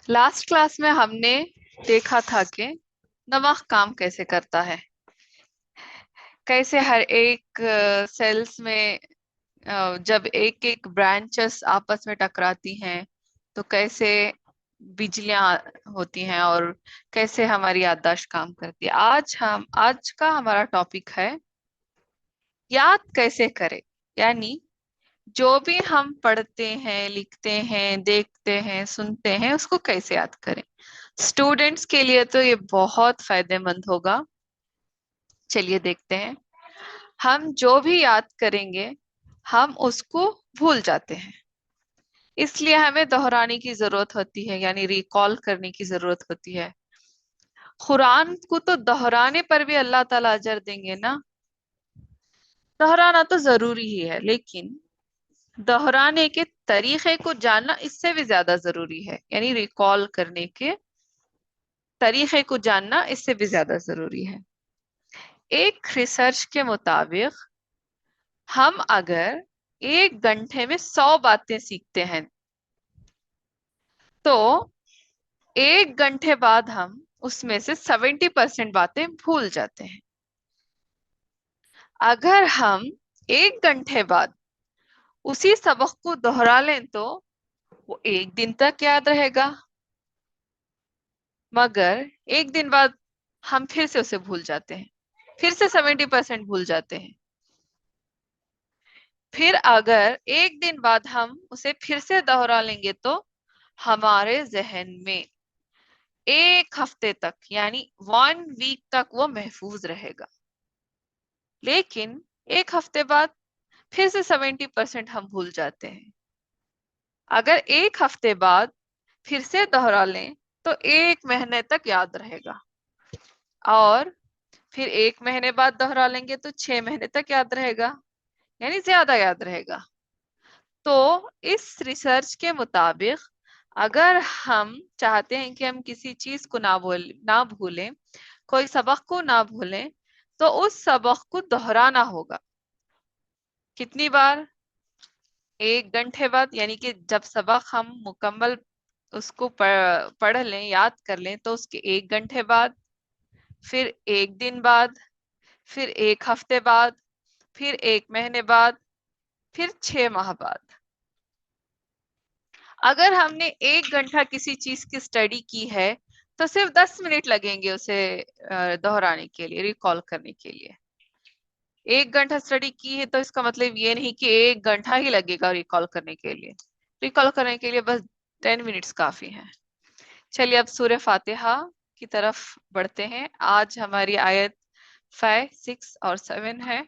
Last class में हमने देखा था कि दिमाग काम कैसे करता है, कैसे हर एक सेल्स में जब एक एक ब्रांचेस आपस में टकराती हैं तो कैसे बिजलियां होती हैं और कैसे हमारी याददाश्त काम करती है। आज का हमारा टॉपिक है याद कैसे करें, यानी जो भी हम पढ़ते हैं, लिखते हैं, देखते हैं, सुनते हैं, उसको कैसे याद करें। स्टूडेंट्स के लिए तो ये बहुत फायदेमंद होगा। चलिए देखते हैं। हम जो भी याद करेंगे हम उसको भूल जाते हैं, इसलिए हमें दोहराने की जरूरत होती है, यानी रिकॉल करने की जरूरत होती है। कुरान को तो दोहराने पर भी अल्लाह ताला अजर देंगे ना। दोहराना तो जरूरी ही है, लेकिन दोहराने के तरीके को जानना इससे भी ज्यादा जरूरी है, यानी रिकॉल करने के तरीके को जानना इससे भी ज्यादा जरूरी है। एक रिसर्च के मुताबिक हम अगर 1 घंटे में 100 बातें सीखते हैं तो 1 घंटे बाद हम उसमें से 70% बातें भूल जाते हैं। अगर हम 1 घंटे बाद उसी सबक को दोहरा लें तो वो 1 दिन तक याद रहेगा, मगर 1 दिन बाद हम फिर से उसे भूल जाते हैं, फिर से 70% भूल जाते हैं। फिर अगर 1 दिन बाद हम उसे फिर से दोहरा लेंगे तो हमारे जहन में 1 हफ्ते तक, यानी 1 वीक तक वो महफूज रहेगा। लेकिन 1 हफ्ते बाद फिर से 70% हम भूल जाते हैं। अगर 1 हफ्ते बाद फिर से दोहरा लें तो 1 महीने तक याद रहेगा, और फिर 1 महीने बाद दोहरा लेंगे तो 6 महीने तक याद रहेगा, यानी ज्यादा याद रहेगा। तो इस रिसर्च के मुताबिक अगर हम चाहते हैं कि हम किसी चीज को ना भूलें, कोई सबक को ना भूलें, तो उस सबक को दोहराना होगा। कितनी बार? 1 घंटे बाद, यानी कि जब सबक हम मुकम्मल उसको पढ़ लें, याद कर लें, तो उसके 1 घंटे बाद, फिर 1 दिन बाद, फिर 1 हफ्ते बाद, फिर 1 महीने बाद, फिर 6 माह बाद। अगर हमने 1 घंटा किसी चीज की स्टडी की है तो सिर्फ 10 मिनट लगेंगे उसे दोहराने के लिए, रिकॉल करने के लिए। 1 घंटा स्टडी की है तो इसका मतलब ये नहीं कि 1 घंटा ही लगेगा रिकॉल करने के लिए। रिकॉल करने के लिए बस 10 मिनट्स काफी है। चलिए अब सूरह फातिहा की तरफ बढ़ते हैं। आज हमारी आयत 5, 6 और 7 है।